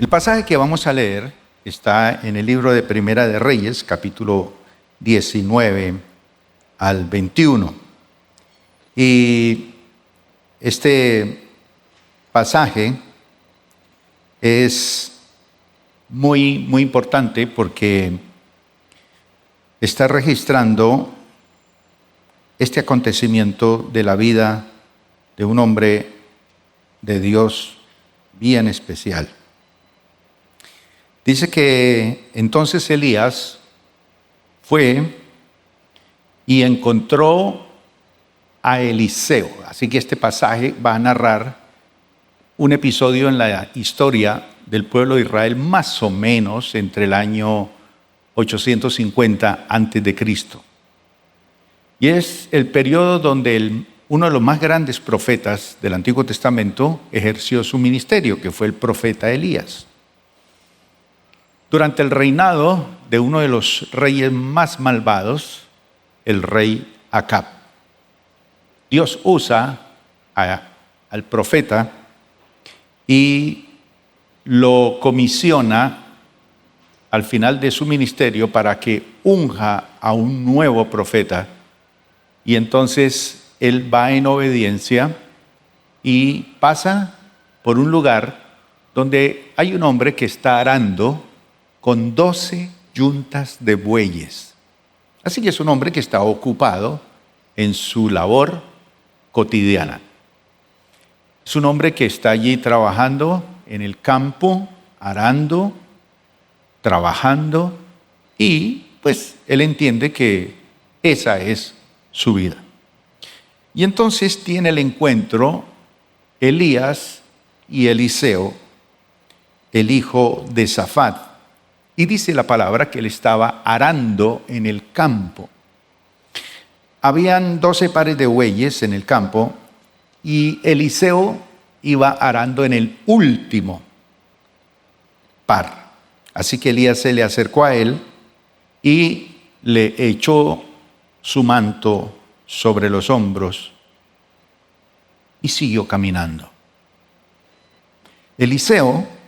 El pasaje que vamos a leer está en el libro de Primera de Reyes, capítulo 19 al 21. Y este pasaje es muy importante porque está registrando este acontecimiento de la vida de un hombre de Dios bien especial. Dice que entonces Elías fue y encontró a Eliseo. Así que este pasaje va a narrar un episodio en la historia del pueblo de Israel más o menos entre el año 850 a.C. Y es el periodo donde uno de los más grandes profetas del Antiguo Testamento ejerció su ministerio, que fue el profeta Elías. Durante el reinado de uno de los reyes más malvados, el rey Acab, Dios usa al profeta y lo comisiona al final de su ministerio para que unja a un nuevo profeta. Y entonces él va en obediencia y pasa por un lugar donde hay un hombre que está arando con 12 yuntas de bueyes. Así que es un hombre que está ocupado en su labor cotidiana. Es un hombre que está allí trabajando en el campo, arando, trabajando, y pues él entiende que esa es su vida. Y entonces tiene el encuentro Elías y Eliseo, el hijo de Safat. Y dice la palabra que él estaba arando en el campo. Habían 12 pares de bueyes en el campo y Eliseo iba arando en el último par. Así que Elías se le acercó a él y le echó su manto sobre los hombros y siguió caminando. Eliseo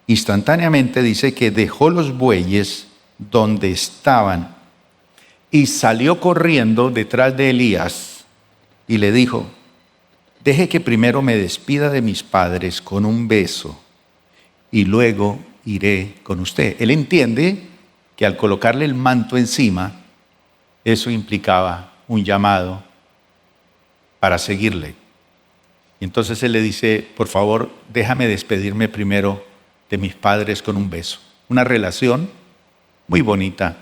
instantáneamente dice que dejó los bueyes donde estaban y salió corriendo detrás de Elías y le dijo: deje que primero me despida de mis padres con un beso y luego iré con usted. Él entiende que al colocarle el manto encima, eso implicaba un llamado para seguirle. Y entonces él le dice: por favor, déjame despedirme primero de mis padres con un beso. Una relación muy bonita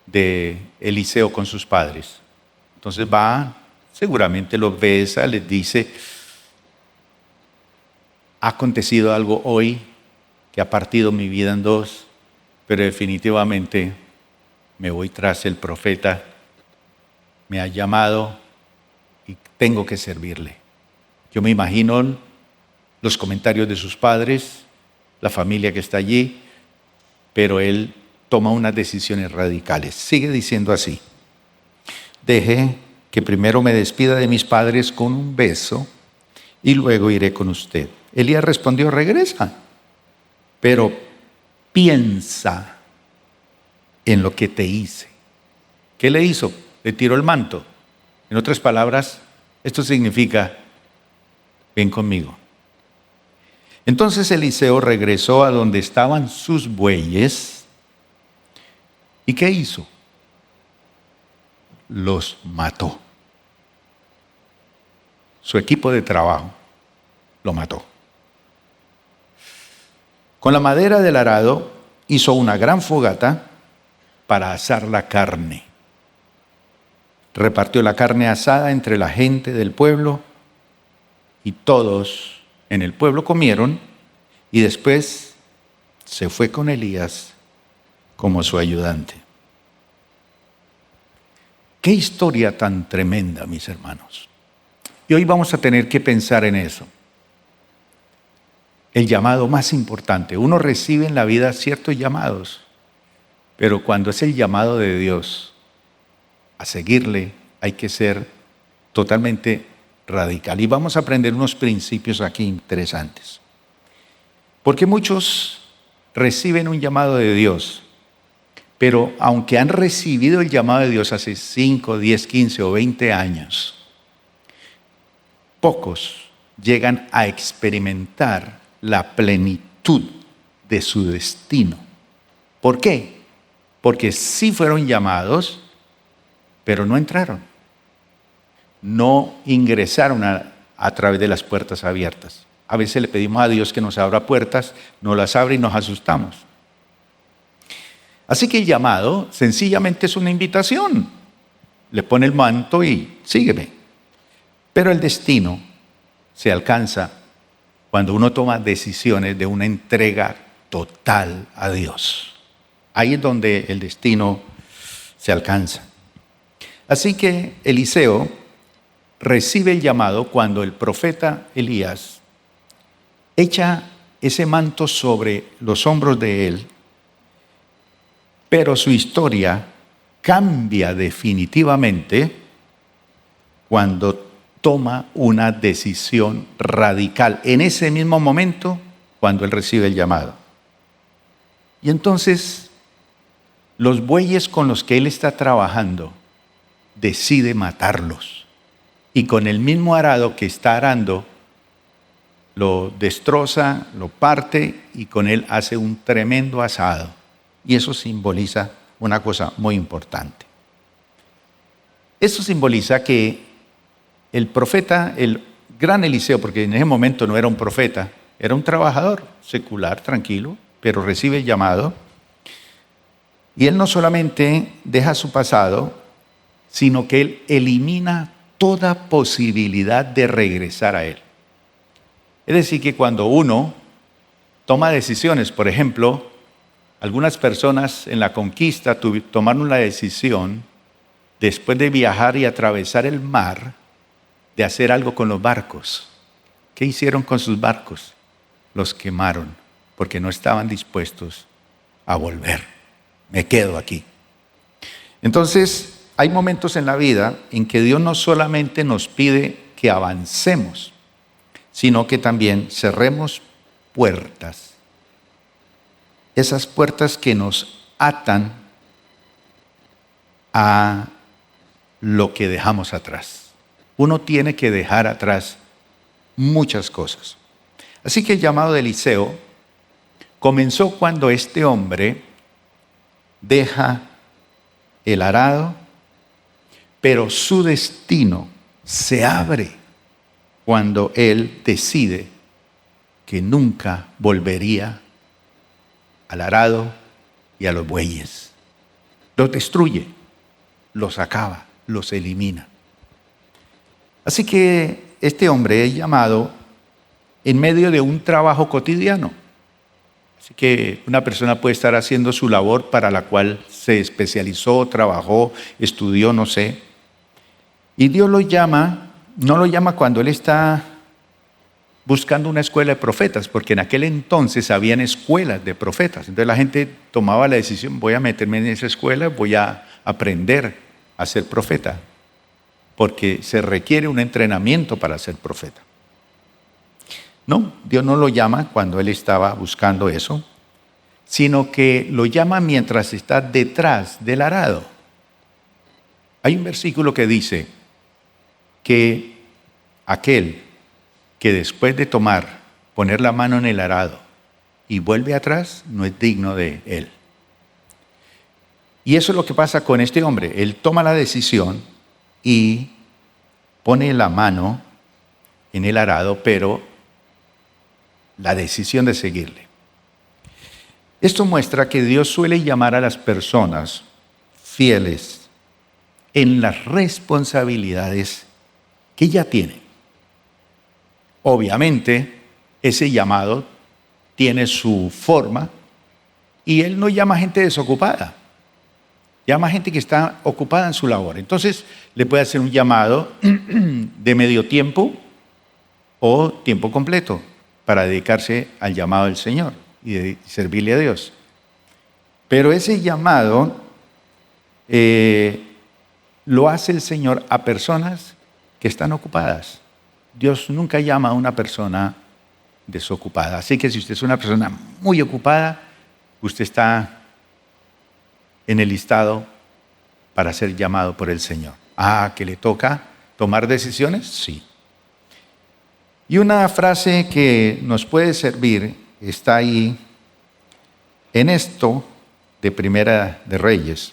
de Eliseo con sus padres. Entonces va, seguramente los besa, les dice: ha acontecido algo hoy que ha partido mi vida en dos, pero definitivamente me voy tras el profeta, me ha llamado y tengo que servirle. Yo me imagino los comentarios de sus padres, la familia que está allí, pero él toma unas decisiones radicales. Sigue diciendo así: deje que primero me despida de mis padres con un beso y luego iré con usted. Elías respondió: regresa, pero piensa en lo que te hice. ¿Qué le hizo? Le tiró el manto. En otras palabras, esto significa: ven conmigo. Entonces Eliseo regresó a donde estaban sus bueyes. ¿Y qué hizo? Los mató. Su equipo de trabajo lo mató. Con la madera del arado hizo una gran fogata para asar la carne. Repartió la carne asada entre la gente del pueblo y todos en el pueblo comieron, y después se fue con Elías como su ayudante. Qué historia tan tremenda, mis hermanos. Y hoy vamos a tener que pensar en eso. El llamado más importante. Uno recibe en la vida ciertos llamados, pero cuando es el llamado de Dios a seguirle, hay que ser totalmente radical. Y vamos a aprender unos principios aquí interesantes. Porque muchos reciben un llamado de Dios, pero aunque han recibido el llamado de Dios hace 5, 10, 15 o 20 años, pocos llegan a experimentar la plenitud de su destino. ¿Por qué? Porque sí fueron llamados, pero no entraron. No ingresaron a través de las puertas abiertas. A veces le pedimos a Dios que nos abra puertas, nos las abre y nos asustamos. Así que el llamado sencillamente es una invitación. Le pone el manto y sígueme. Pero el destino se alcanza cuando uno toma decisiones de una entrega total a Dios. Ahí es donde el destino se alcanza. Así que Eliseo recibe el llamado cuando el profeta Elías echa ese manto sobre los hombros de él, pero su historia cambia definitivamente cuando toma una decisión radical en ese mismo momento cuando él recibe el llamado. Y entonces los bueyes con los que él está trabajando decide matarlos, y con el mismo arado que está arando lo destroza, lo parte y con él hace un tremendo asado. Y eso simboliza una cosa muy importante. Eso simboliza que el profeta, el gran Eliseo, porque en ese momento no era un profeta, era un trabajador secular, tranquilo, pero recibe el llamado. Y él no solamente deja su pasado, sino que él elimina toda posibilidad de regresar a él. Es decir, que cuando uno toma decisiones, por ejemplo, algunas personas en la conquista tomaron la decisión, después de viajar y atravesar el mar, de hacer algo con los barcos. ¿Qué hicieron con sus barcos? Los quemaron, porque no estaban dispuestos a volver. Me quedo aquí. Entonces, hay momentos en la vida en que Dios no solamente nos pide que avancemos, sino que también cerremos puertas. Esas puertas que nos atan a lo que dejamos atrás. Uno tiene que dejar atrás muchas cosas. Así que el llamado de Eliseo comenzó cuando este hombre deja el arado, pero su destino se abre cuando él decide que nunca volvería al arado y a los bueyes. Los destruye, los acaba, los elimina. Así que este hombre es llamado en medio de un trabajo cotidiano. Así que una persona puede estar haciendo su labor para la cual se especializó, trabajó, estudió, no sé. Y Dios lo llama, no lo llama cuando él está buscando una escuela de profetas, porque en aquel entonces habían escuelas de profetas. Entonces la gente tomaba la decisión, voy a meterme en esa escuela, voy a aprender a ser profeta, porque se requiere un entrenamiento para ser profeta. No, Dios no lo llama cuando él estaba buscando eso, sino que lo llama mientras está detrás del arado. Hay un versículo que dice que aquel que después de poner la mano en el arado y vuelve atrás, no es digno de él. Y eso es lo que pasa con este hombre. Él toma la decisión y pone la mano en el arado, pero la decisión de seguirle. Esto muestra que Dios suele llamar a las personas fieles en las responsabilidades que ya tienen. Obviamente, ese llamado tiene su forma y Él no llama a gente desocupada, llama a gente que está ocupada en su labor. Entonces, le puede hacer un llamado de medio tiempo o tiempo completo para dedicarse al llamado del Señor y de servirle a Dios. Pero ese llamado lo hace el Señor a personas que están ocupadas. Dios nunca llama a una persona desocupada. Así que si usted es una persona muy ocupada, usted está en el listado para ser llamado por el Señor. ¿Que le toca tomar decisiones? Sí. Y una frase que nos puede servir está ahí en esto de Primera de Reyes.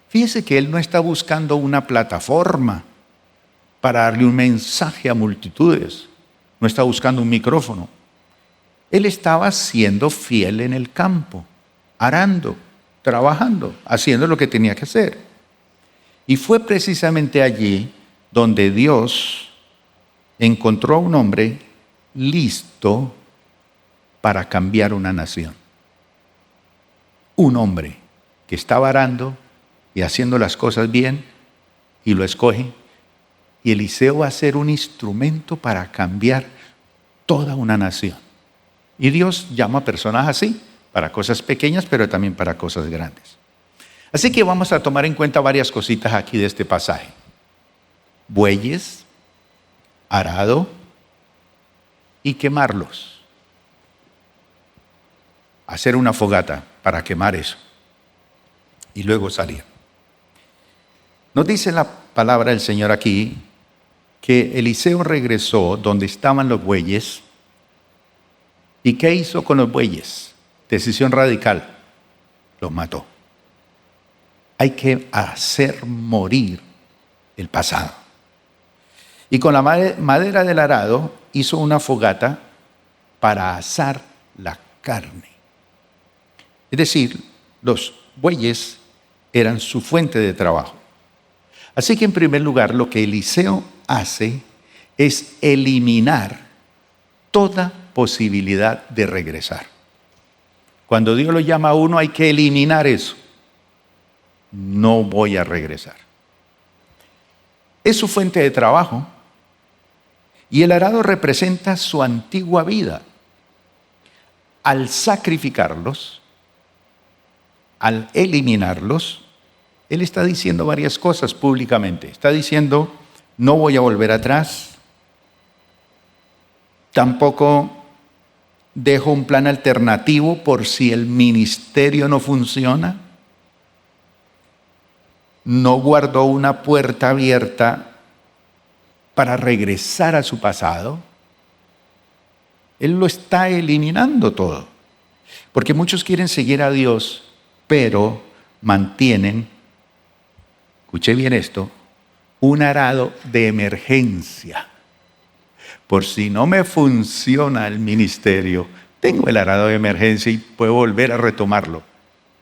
Fíjese que él no está buscando una plataforma para darle un mensaje a multitudes. No está buscando un micrófono. Él estaba siendo fiel en el campo, arando, trabajando, haciendo lo que tenía que hacer. Y fue precisamente allí donde Dios encontró a un hombre listo para cambiar una nación. Un hombre que estaba arando y haciendo las cosas bien, y lo escoge. Y Eliseo va a ser un instrumento para cambiar toda una nación. Y Dios llama a personas así, para cosas pequeñas, pero también para cosas grandes. Así que vamos a tomar en cuenta varias cositas aquí de este pasaje. Bueyes, arado y quemarlos. Hacer una fogata para quemar eso. Y luego salir. Nos dice la palabra del Señor aquí que Eliseo regresó donde estaban los bueyes. ¿Y qué hizo con los bueyes? Decisión radical. Los mató. Hay que hacer morir el pasado. Y con la madera del arado hizo una fogata para asar la carne. Es decir, los bueyes eran su fuente de trabajo. Así que en primer lugar lo que Eliseo hace es eliminar toda posibilidad de regresar. Cuando Dios lo llama a uno hay que eliminar eso. No voy a regresar. Es su fuente de trabajo y el arado representa su antigua vida. Al sacrificarlos, al eliminarlos, él está diciendo varias cosas públicamente. Está diciendo, no voy a volver atrás. Tampoco dejo un plan alternativo por si el ministerio no funciona. No guardo una puerta abierta para regresar a su pasado. Él lo está eliminando todo. Porque muchos quieren seguir a Dios, pero mantienen, escuche bien esto, un arado de emergencia. Por si no me funciona el ministerio, tengo el arado de emergencia y puedo volver a retomarlo.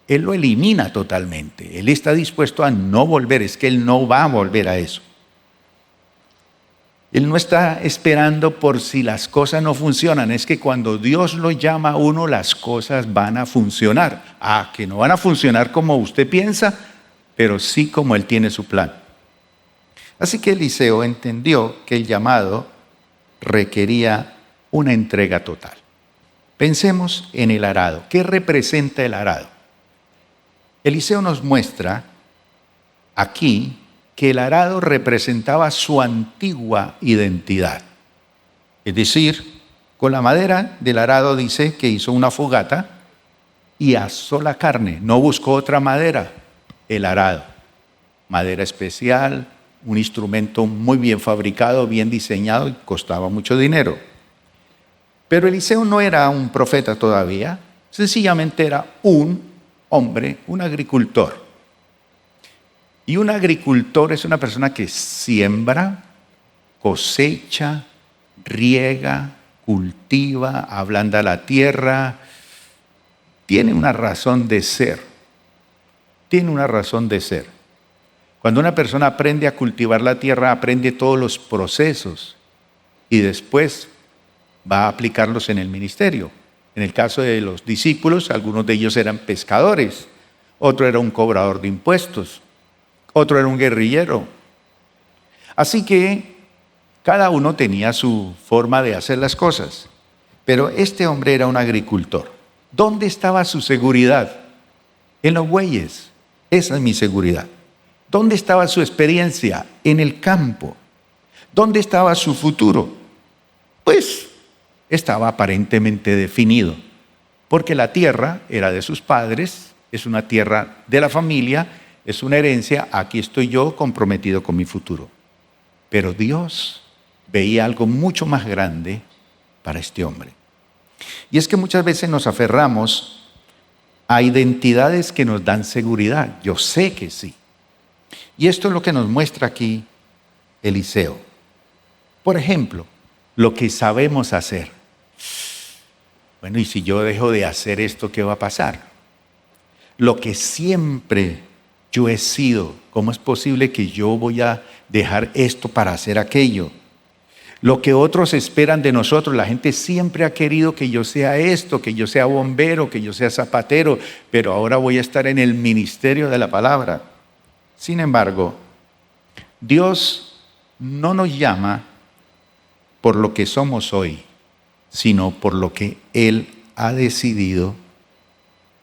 Él lo elimina totalmente. Él está dispuesto a no volver, es que él no va a volver a eso. Él no está esperando por si las cosas no funcionan. Es que cuando Dios lo llama a uno, las cosas van a funcionar. Que no van a funcionar como usted piensa, pero sí como Él tiene su plan. Así que Eliseo entendió que el llamado requería una entrega total. Pensemos en el arado. ¿Qué representa el arado? Eliseo nos muestra aquí que el arado representaba su antigua identidad. Es decir, con la madera del arado dice que hizo una fogata y asó la carne. No buscó otra madera, el arado. Madera especial, un instrumento muy bien fabricado, bien diseñado y costaba mucho dinero. Pero Eliseo no era un profeta todavía, sencillamente era un hombre, un agricultor. Y un agricultor es una persona que siembra, cosecha, riega, cultiva, ablanda la tierra. Tiene una razón de ser. Tiene una razón de ser. Cuando una persona aprende a cultivar la tierra, aprende todos los procesos y después va a aplicarlos en el ministerio. En el caso de los discípulos, algunos de ellos eran pescadores, otro era un cobrador de impuestos, otro era un guerrillero. Así que cada uno tenía su forma de hacer las cosas, pero este hombre era un agricultor. ¿Dónde estaba su seguridad? En los bueyes. Esa es mi seguridad. ¿Dónde estaba su experiencia? En el campo. ¿Dónde estaba su futuro? Pues estaba aparentemente definido, porque la tierra era de sus padres, es una tierra de la familia, es una herencia, aquí estoy yo comprometido con mi futuro. Pero Dios veía algo mucho más grande para este hombre. Y es que muchas veces nos aferramos a identidades que nos dan seguridad. Yo sé que sí. Y esto es lo que nos muestra aquí Eliseo. Por ejemplo, lo que sabemos hacer. Bueno, y si yo dejo de hacer esto, ¿qué va a pasar? Lo que siempre yo he sido, ¿cómo es posible que yo voy a dejar esto para hacer aquello? Lo que otros esperan de nosotros, la gente siempre ha querido que yo sea esto, que yo sea bombero, que yo sea zapatero, pero ahora voy a estar en el ministerio de la palabra. Sin embargo, Dios no nos llama por lo que somos hoy, sino por lo que Él ha decidido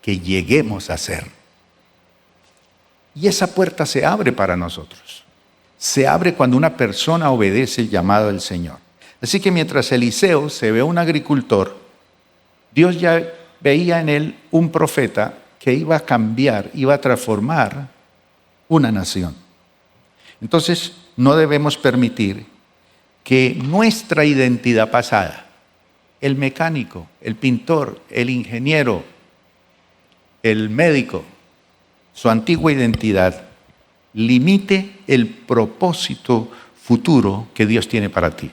que lleguemos a ser. Y esa puerta se abre para nosotros. Se abre cuando una persona obedece el llamado del Señor. Así que mientras Eliseo se ve un agricultor, Dios ya veía en él un profeta que iba a cambiar, iba a transformar una nación. Entonces, no debemos permitir que nuestra identidad pasada, el mecánico, el pintor, el ingeniero, el médico, su antigua identidad, limite el propósito futuro que Dios tiene para ti.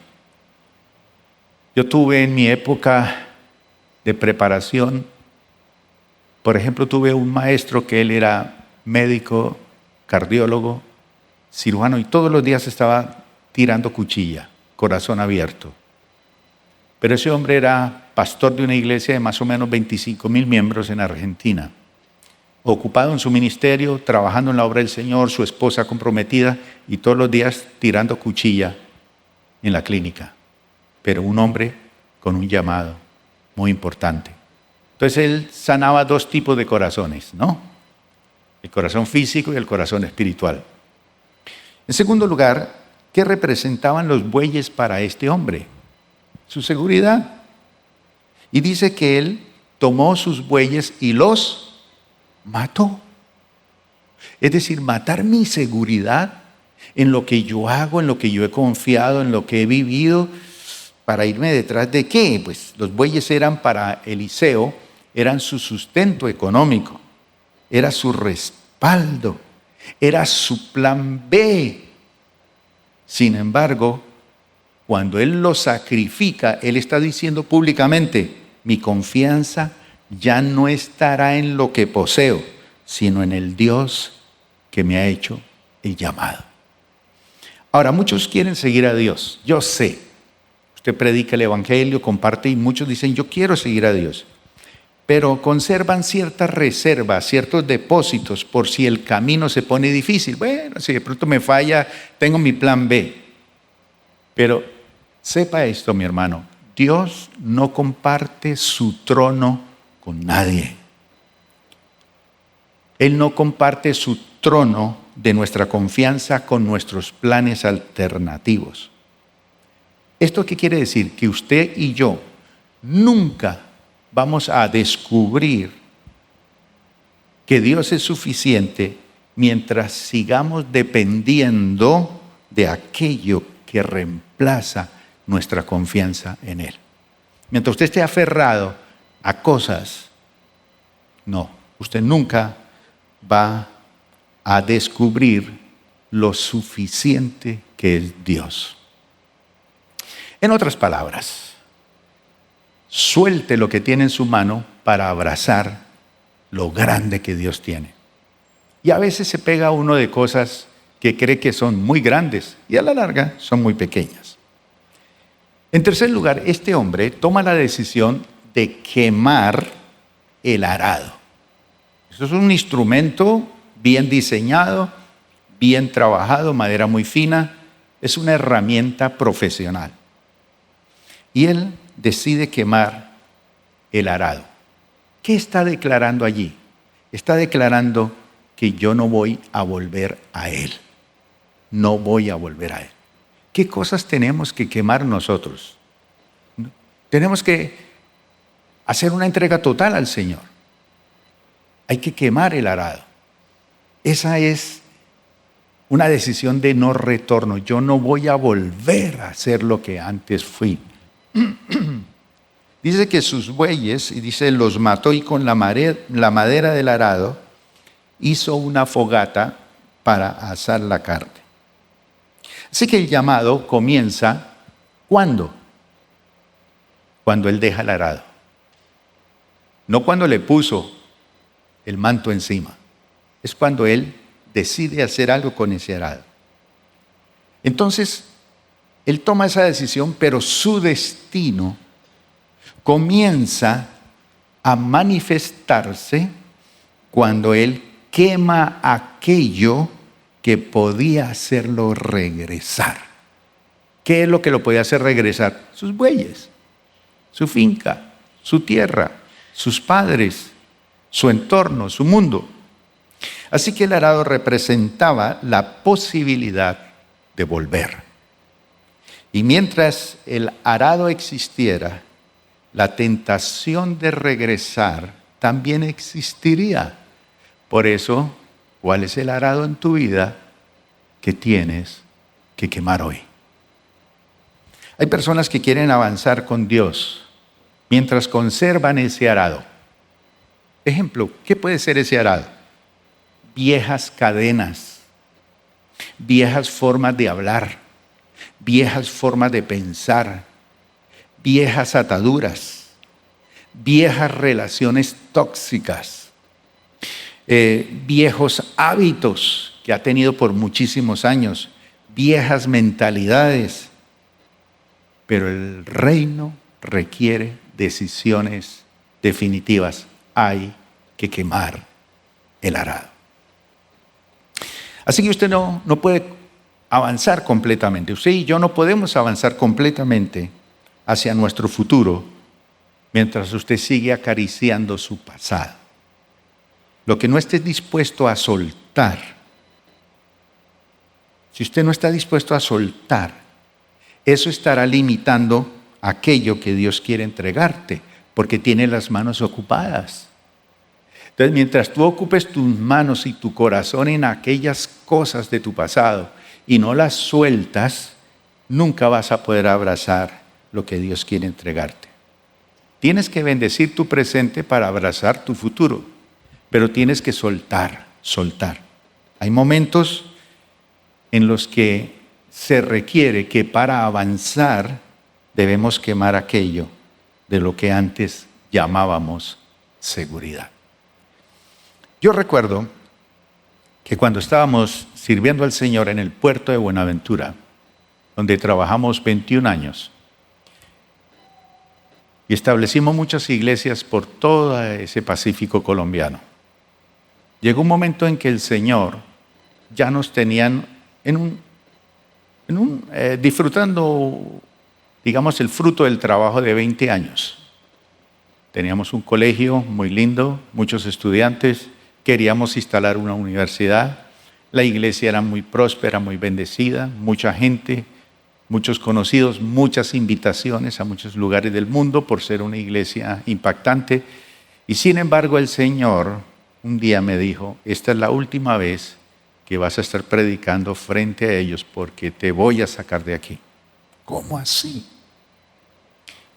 Yo tuve en mi época de preparación, por ejemplo, tuve un maestro que él era médico, cardiólogo, cirujano, y todos los días estaba tirando cuchilla, corazón abierto. Pero ese hombre era pastor de una iglesia de más o menos 25,000 miembros en Argentina, ocupado en su ministerio, trabajando en la obra del Señor, su esposa comprometida y todos los días tirando cuchilla en la clínica. Pero un hombre con un llamado muy importante. Entonces él sanaba dos tipos de corazones, ¿no? El corazón físico y el corazón espiritual. En segundo lugar, ¿qué representaban los bueyes para este hombre? Su seguridad. Y dice que él tomó sus bueyes y los mató. Es decir, matar mi seguridad en lo que yo hago, en lo que yo he confiado, en lo que he vivido, para irme detrás de qué. Pues los bueyes eran para Eliseo, eran su sustento económico, era su respaldo, era su plan B. Sin embargo, cuando él lo sacrifica, él está diciendo públicamente, mi confianza ya no estará en lo que poseo, sino en el Dios que me ha hecho el llamado. Ahora, muchos quieren seguir a Dios. Yo sé, usted predica el evangelio, comparte y muchos dicen, yo quiero seguir a Dios. Pero conservan ciertas reservas, ciertos depósitos por si el camino se pone difícil. Bueno, si de pronto me falla, tengo mi plan B. Pero sepa esto, mi hermano, Dios no comparte su trono con nadie. Él no comparte su trono de nuestra confianza con nuestros planes alternativos. ¿Esto qué quiere decir? Que usted y yo nunca vamos a descubrir que Dios es suficiente mientras sigamos dependiendo de aquello que reemplaza nuestra confianza en Él. Mientras usted esté aferrado a cosas, no, usted nunca va a descubrir lo suficiente que es Dios. En otras palabras, suelte lo que tiene en su mano para abrazar lo grande que Dios tiene. Y a veces se pega uno de cosas que cree que son muy grandes y a la larga son muy pequeñas. En tercer lugar, este hombre toma la decisión de quemar el arado. Eso es un instrumento bien diseñado, bien trabajado, madera muy fina, es una herramienta profesional. Y él decide quemar el arado. ¿Qué está declarando allí? Está declarando que yo no voy a volver a él. No voy a volver a él. ¿Qué cosas tenemos que quemar nosotros? Tenemos que hacer una entrega total al Señor. Hay que quemar el arado. Esa es una decisión de no retorno. Yo no voy a volver a hacer lo que antes fui. Dice que sus bueyes, y dice, los mató y con la madera del arado hizo una fogata para asar la carne. Así que el llamado comienza, ¿cuándo? Cuando él deja el arado. No cuando le puso el manto encima. Es cuando él decide hacer algo con ese arado. Entonces, él toma esa decisión, pero su destino comienza a manifestarse cuando él quema aquello que podía hacerlo regresar. ¿Qué es lo que lo podía hacer regresar? Sus bueyes, su finca, su tierra, sus padres, su entorno, su mundo. Así que el arado representaba la posibilidad de volver. Y mientras el arado existiera, la tentación de regresar también existiría. Por eso, ¿cuál es el arado en tu vida que tienes que quemar hoy? Hay personas que quieren avanzar con Dios mientras conservan ese arado. Ejemplo, ¿qué puede ser ese arado? Viejas cadenas, viejas formas de hablar, viejas formas de pensar, viejas ataduras, viejas relaciones tóxicas, viejos hábitos que ha tenido por muchísimos años, viejas mentalidades. Pero el reino requiere decisiones definitivas. Hay que quemar el arado. Así que usted no puede avanzar completamente. Usted y yo no podemos avanzar completamente hacia nuestro futuro mientras usted sigue acariciando su pasado. Lo que no esté dispuesto a soltar, si usted no está dispuesto a soltar, eso estará limitando aquello que Dios quiere entregarte, porque tiene las manos ocupadas. Entonces, mientras tú ocupes tus manos y tu corazón en aquellas cosas de tu pasado y no las sueltas, nunca vas a poder abrazar lo que Dios quiere entregarte. Tienes que bendecir tu presente para abrazar tu futuro, pero tienes que soltar. Hay momentos en los que se requiere que para avanzar debemos quemar aquello de lo que antes llamábamos seguridad. Yo recuerdo que cuando estábamos sirviendo al Señor en el puerto de Buenaventura, donde trabajamos 21 años, y establecimos muchas iglesias por todo ese Pacífico colombiano, llegó un momento en que el Señor ya nos tenían disfrutando, digamos, el fruto del trabajo de 20 años. Teníamos un colegio muy lindo, muchos estudiantes, queríamos instalar una universidad, la iglesia era muy próspera, muy bendecida, mucha gente, muchos conocidos, muchas invitaciones a muchos lugares del mundo por ser una iglesia impactante. Y sin embargo el Señor un día me dijo, esta es la última vez que vas a estar predicando frente a ellos porque te voy a sacar de aquí. ¿Cómo así?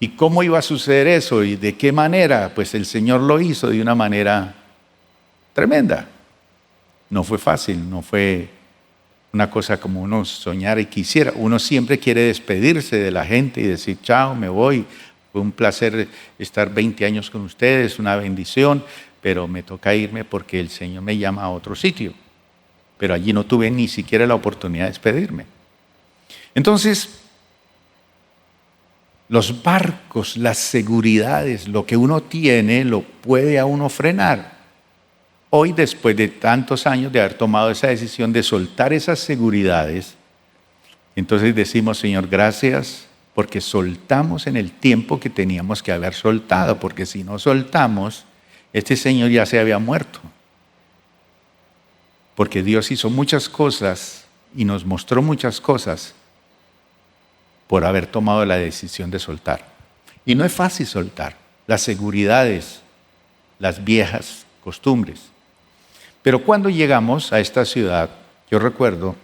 ¿Y cómo iba a suceder eso? ¿Y de qué manera? Pues el Señor lo hizo de una manera tremenda. No fue fácil, no fue una cosa como uno soñara y quisiera. Uno siempre quiere despedirse de la gente y decir, chao, me voy. Fue un placer estar 20 años con ustedes, una bendición, pero me toca irme porque el Señor me llama a otro sitio. Pero allí no tuve ni siquiera la oportunidad de despedirme. Entonces, los barcos, las seguridades, lo que uno tiene, lo puede a uno frenar. Hoy, después de tantos años de haber tomado esa decisión de soltar esas seguridades, entonces decimos, Señor, gracias, porque soltamos en el tiempo que teníamos que haber soltado, porque si no soltamos, este Señor ya se había muerto. Porque Dios hizo muchas cosas y nos mostró muchas cosas por haber tomado la decisión de soltar. Y no es fácil soltar las seguridades, las viejas costumbres. Pero cuando llegamos a esta ciudad, yo recuerdo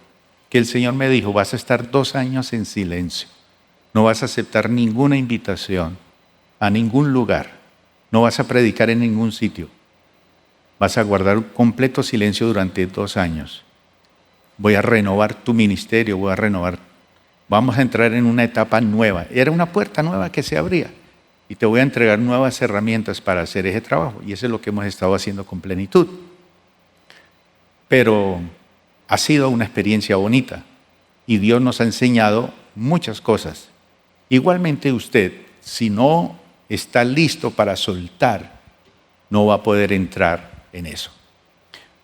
que el Señor me dijo, vas a estar 2 años en silencio. No vas a aceptar ninguna invitación a ningún lugar. No vas a predicar en ningún sitio. Vas a guardar un completo silencio durante 2 años. Voy a renovar tu ministerio, vamos a entrar en una etapa nueva. Era una puerta nueva que se abría. Y te voy a entregar nuevas herramientas para hacer ese trabajo. Y eso es lo que hemos estado haciendo con plenitud. Pero ha sido una experiencia bonita. Y Dios nos ha enseñado muchas cosas. Igualmente usted, si no está listo para soltar, no va a poder entrar en eso.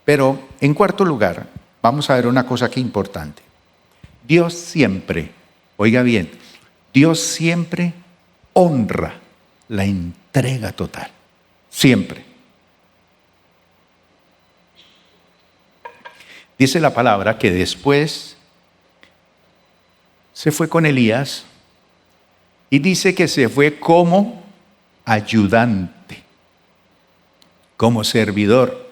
Pero en cuarto lugar, vamos a ver una cosa aquí importante. Dios siempre, oiga bien, Dios siempre honra la entrega total. Siempre. Dice la palabra que después se fue con Elías y dice que se fue como ayudante, como servidor.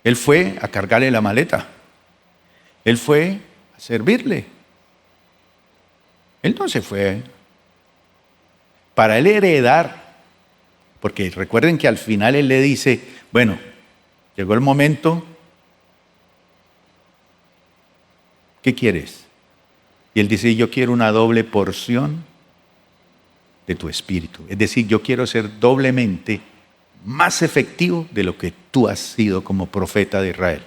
Él fue a cargarle la maleta. Él fue a servirle. Él no se fue para él heredar, porque recuerden que al final él le dice, bueno, llegó el momento, ¿qué quieres? Y él dice, yo quiero una doble porción de tu espíritu. Es decir, yo quiero ser doblemente más efectivo de lo que tú has sido como profeta de Israel.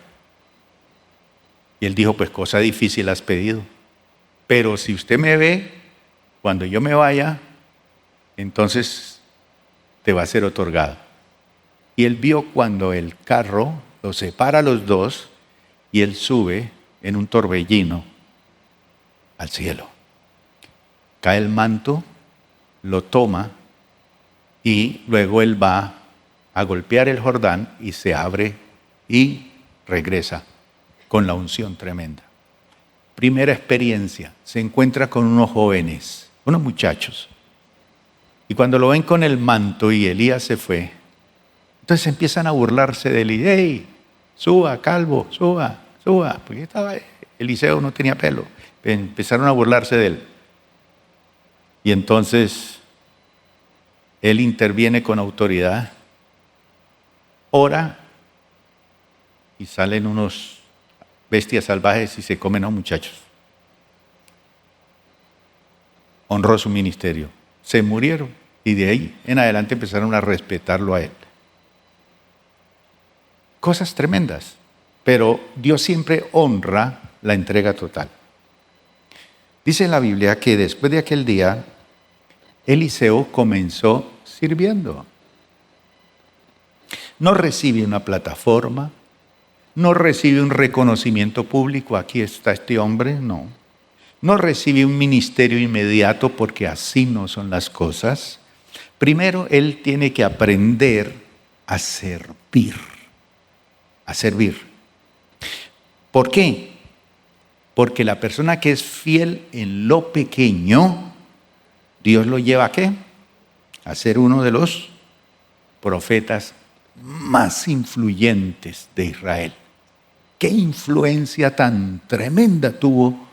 Y él dijo, pues cosa difícil has pedido. Pero si usted me ve, cuando yo me vaya, entonces te va a ser otorgado. Y él vio cuando el carro los separa a los dos y él sube en un torbellino al cielo. Cae el manto, lo toma y luego él va a golpear el Jordán y se abre y regresa con la unción tremenda. Primera experiencia, se encuentra con unos jóvenes, unos muchachos. Y cuando lo ven con el manto y Elías se fue, entonces empiezan a burlarse de él. ¡Ey! Suba, calvo, suba. Porque estaba, Eliseo no tenía pelo. Empezaron a burlarse de él. Y entonces él interviene con autoridad, ora y salen unos bestias salvajes y se comen a muchachos. Honró su ministerio. Se murieron y de ahí en adelante empezaron a respetarlo a él. Cosas tremendas, pero Dios siempre honra la entrega total. Dice en la Biblia que después de aquel día, Eliseo comenzó sirviendo. No recibe una plataforma, no recibe un reconocimiento público, aquí está este hombre, no. No recibe un ministerio inmediato porque así no son las cosas. Primero, él tiene que aprender a servir. A servir. ¿Por qué? Porque la persona que es fiel en lo pequeño, Dios lo lleva ¿a qué? A ser uno de los profetas más influyentes de Israel. ¿Qué influencia tan tremenda tuvo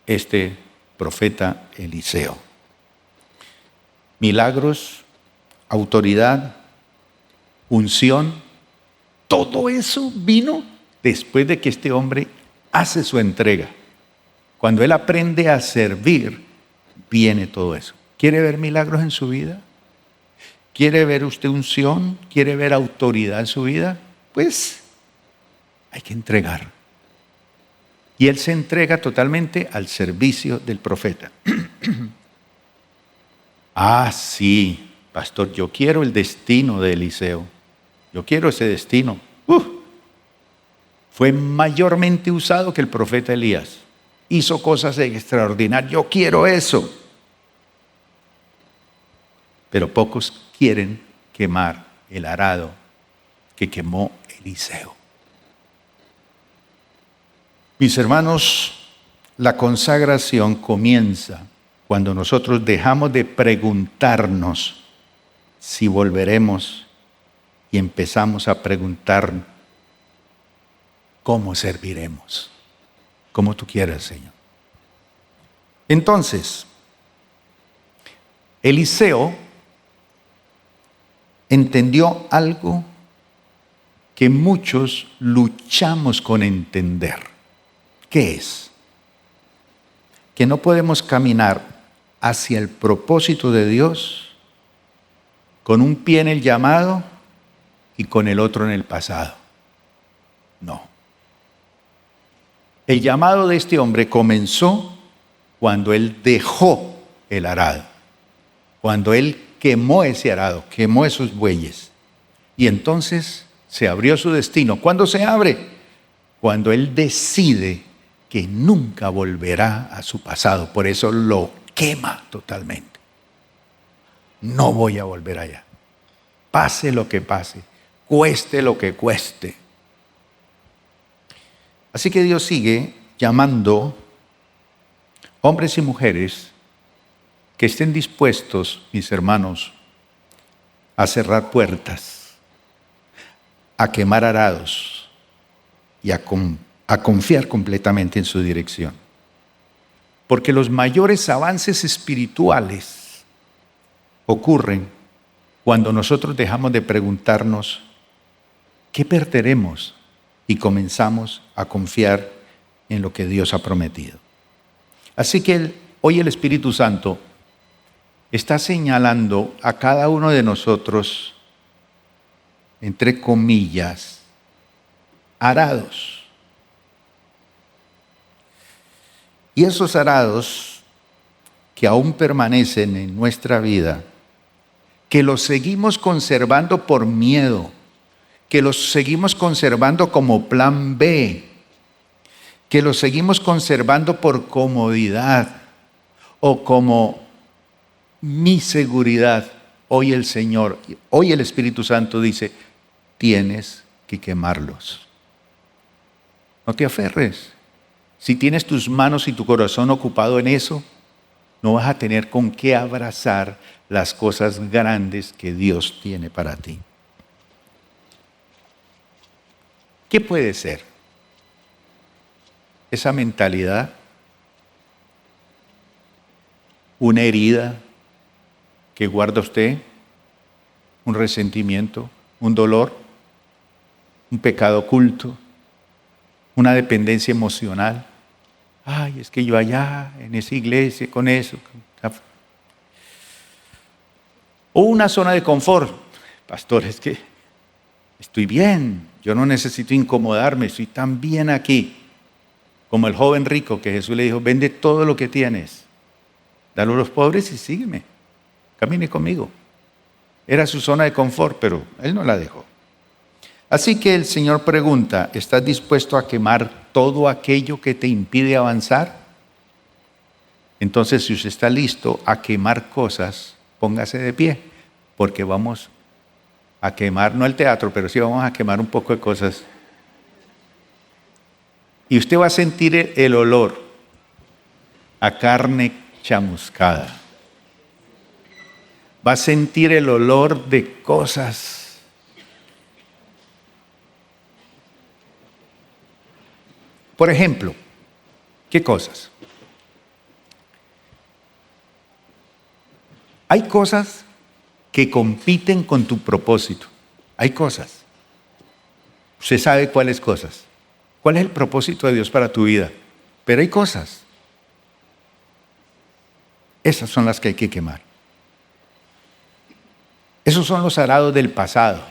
este profeta Eliseo? Milagros, autoridad, unción, todo eso vino después de que este hombre hace su entrega. Cuando él aprende a servir, viene todo eso. ¿Quiere ver milagros en su vida? ¿Quiere ver usted unción? ¿Quiere ver autoridad en su vida? Pues hay que entregar. Y él se entrega totalmente al servicio del profeta. Sí, pastor, yo quiero el destino de Eliseo. Yo quiero ese destino. Fue mayormente usado que el profeta Elías. Hizo cosas extraordinarias. Yo quiero eso. Pero pocos quieren quemar el arado que quemó Eliseo. Mis hermanos, la consagración comienza cuando nosotros dejamos de preguntarnos si volveremos y empezamos a preguntar cómo serviremos, como tú quieras, Señor. Entonces, Eliseo entendió algo que muchos luchamos con entender. ¿Qué es? Que no podemos caminar hacia el propósito de Dios con un pie en el llamado y con el otro en el pasado. No. El llamado de este hombre comenzó cuando él dejó el arado, cuando él quemó ese arado, quemó esos bueyes. Y entonces se abrió su destino. ¿Cuándo se abre? Cuando él decide que nunca volverá a su pasado. Por eso lo quema totalmente. No voy a volver allá. Pase lo que pase, cueste lo que cueste. Así que Dios sigue llamando hombres y mujeres que estén dispuestos, mis hermanos, a cerrar puertas, a quemar arados y a confiar completamente en su dirección. Porque los mayores avances espirituales ocurren cuando nosotros dejamos de preguntarnos ¿qué perderemos? Y comenzamos a confiar en lo que Dios ha prometido. Así que hoy el Espíritu Santo está señalando a cada uno de nosotros, entre comillas, arados. Y esos arados que aún permanecen en nuestra vida, que los seguimos conservando por miedo, que los seguimos conservando como plan B, que los seguimos conservando por comodidad o como mi seguridad. Hoy el Señor, hoy el Espíritu Santo dice, tienes que quemarlos. No te aferres. Si tienes tus manos y tu corazón ocupado en eso, no vas a tener con qué abrazar las cosas grandes que Dios tiene para ti. ¿Qué puede ser? Esa mentalidad, una herida que guarda usted, un resentimiento, un dolor, un pecado oculto, una dependencia emocional. Ay, es que yo allá, en esa iglesia, con eso. O una zona de confort. Pastor, es que estoy bien, yo no necesito incomodarme, estoy tan bien aquí. Como el joven rico que Jesús le dijo, vende todo lo que tienes, dalo a los pobres y sígueme, camine conmigo. Era su zona de confort, pero él no la dejó. Así que el Señor pregunta, ¿estás dispuesto a quemar todo aquello que te impide avanzar? Entonces, si usted está listo a quemar cosas, póngase de pie, porque vamos a quemar, no el teatro, pero sí vamos a quemar un poco de cosas. Y usted va a sentir el olor a carne chamuscada. Va a sentir el olor de cosas. Por ejemplo, ¿qué cosas? Hay cosas que compiten con tu propósito. Hay cosas. Usted sabe cuáles cosas. ¿Cuál es el propósito de Dios para tu vida? Pero hay cosas. Esas son las que hay que quemar. Esos son los arados del pasado.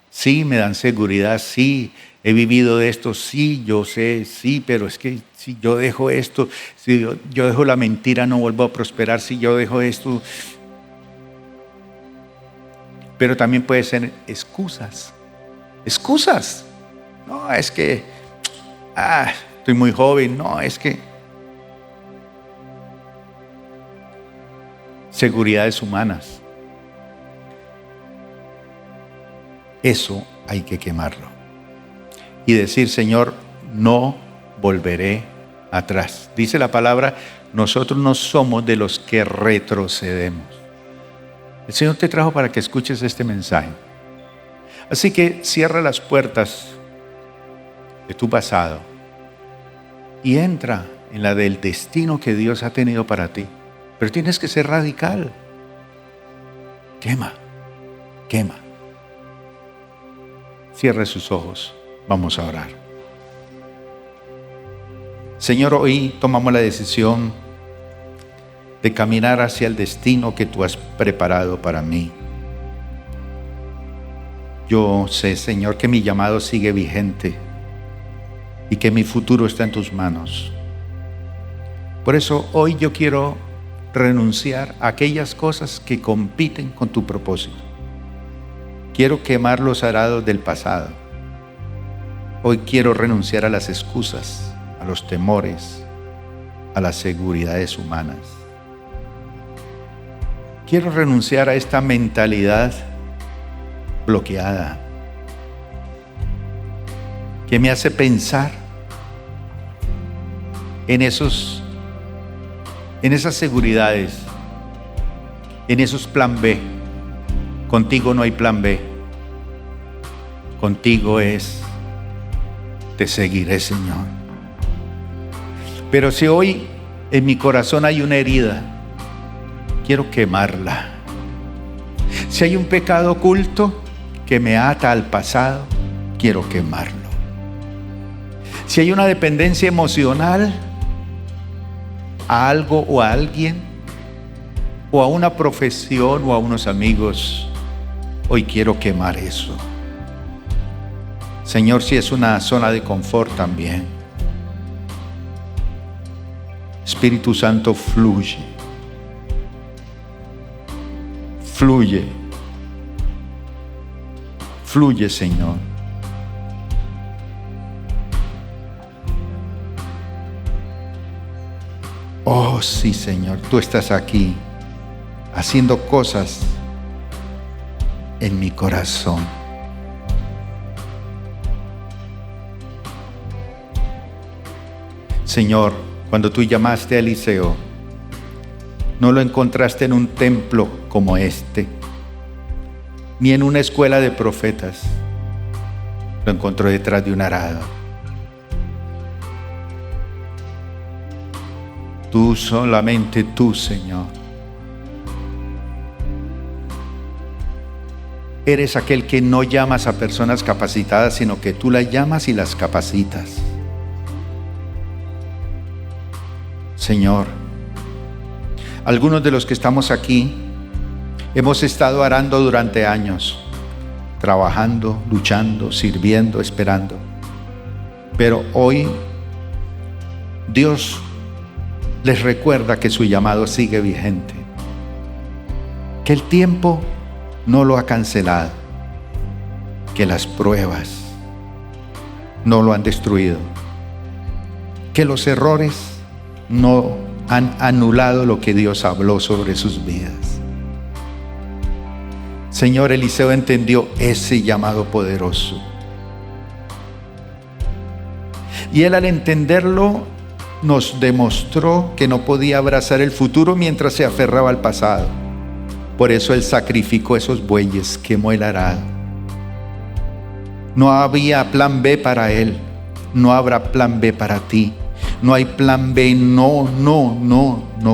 Sí, me dan seguridad, sí, he vivido de esto, sí, yo sé, sí, pero es que si yo dejo esto, si yo dejo la mentira, no vuelvo a prosperar, si yo dejo esto. Pero también puede ser excusas. Excusas. No, es que, estoy muy joven, no, es que. Seguridades humanas. Eso hay que quemarlo. Y decir, Señor, no volveré atrás. Dice la palabra, nosotros no somos de los que retrocedemos. El Señor te trajo para que escuches este mensaje. Así que cierra las puertas de tu pasado y entra en la del destino que Dios ha tenido para ti. Pero tienes que ser radical. Quema. Cierre sus ojos. Vamos a orar. Señor, hoy tomamos la decisión de caminar hacia el destino que tú has preparado para mí. Yo sé, Señor, que mi llamado sigue vigente y que mi futuro está en tus manos. Por eso hoy yo quiero renunciar a aquellas cosas que compiten con tu propósito. Quiero quemar los arados del pasado. Hoy quiero renunciar a las excusas, a los temores, a las seguridades humanas. Quiero renunciar a esta mentalidad bloqueada que me hace pensar en esas seguridades, en esos plan B. Contigo no hay plan B. Contigo te seguiré, Señor. Pero si hoy en mi corazón hay una herida, quiero quemarla. Si hay un pecado oculto que me ata al pasado, quiero quemarlo. Si hay una dependencia emocional a algo o a alguien, o a una profesión o a unos amigos, hoy quiero quemar eso. Señor, si es una zona de confort también. Espíritu Santo, fluye. Fluye, Señor. Oh, sí, Señor, tú estás aquí haciendo cosas en mi corazón. Señor, cuando tú llamaste a Eliseo, no lo encontraste en un templo como este, ni en una escuela de profetas. Lo encontró detrás de un arado. Tú, solamente tú, Señor, eres aquel que no llamas a personas capacitadas, sino que tú las llamas y las capacitas. Señor, algunos de los que estamos aquí hemos estado arando durante años, trabajando, luchando, sirviendo, esperando. Pero hoy Dios les recuerda que su llamado sigue vigente, que el tiempo no lo ha cancelado, que las pruebas no lo han destruido, que los errores no han anulado lo que Dios habló sobre sus vidas. Señor, Eliseo entendió ese llamado poderoso. Y él, al entenderlo, nos demostró que no podía abrazar el futuro mientras se aferraba al pasado. Por eso él sacrificó esos bueyes, quemó el arado. No había plan B para él. No habrá plan B para ti. No hay plan B. No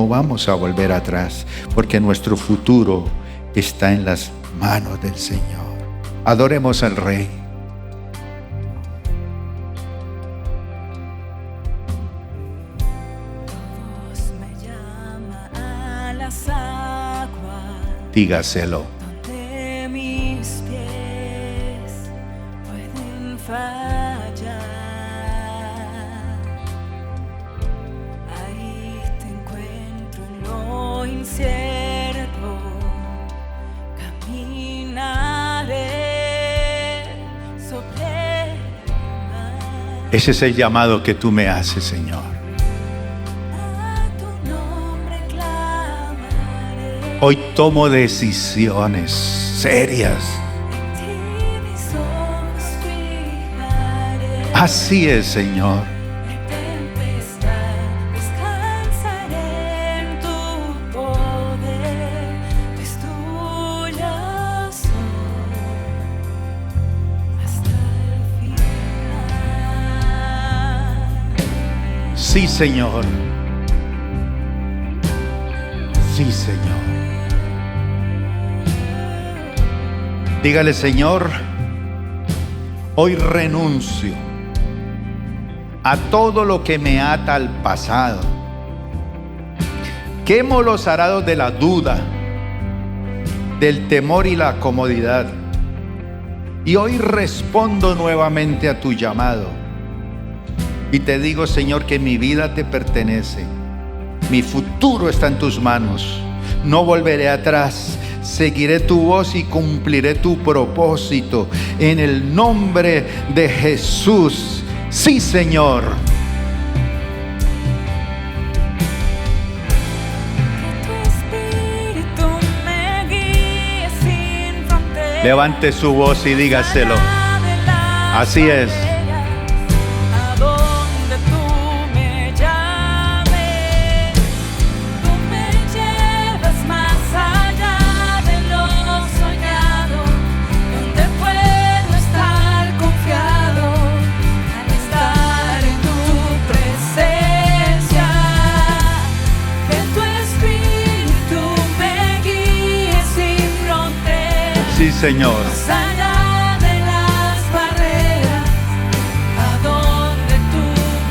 vamos a volver atrás, porque nuestro futuro está en las manos del Señor. Adoremos al Rey. Dígaselo. Donde mis pies pueden fallar, ahí te encuentro en lo incierto, caminaré sobre el mar. Ese es el llamado que tú me haces, Señor. Hoy tomo decisiones serias. Así es, Señor. Sí, Señor. Sí, Señor. Dígale, Señor, hoy renuncio a todo lo que me ata al pasado. Quemo los arados de la duda, del temor y la comodidad. Y hoy respondo nuevamente a tu llamado. Y te digo, Señor, que mi vida te pertenece. Mi futuro está en tus manos. No volveré atrás. Seguiré tu voz y cumpliré tu propósito. En el nombre de Jesús. Sí, Señor. Levante su voz y dígaselo. Así es. A donde tú me llames, tú me llevas más allá de lo soñado, donde puedo estar confiado al estar en tu presencia. Que tu espíritu me guíe sin fronteras. Sí, Señor. Más allá de las barreras, a donde tú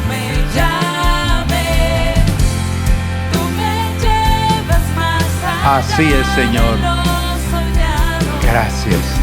me llames, tú me llevas más allá. Así es, Señor. De lo soñado. Gracias.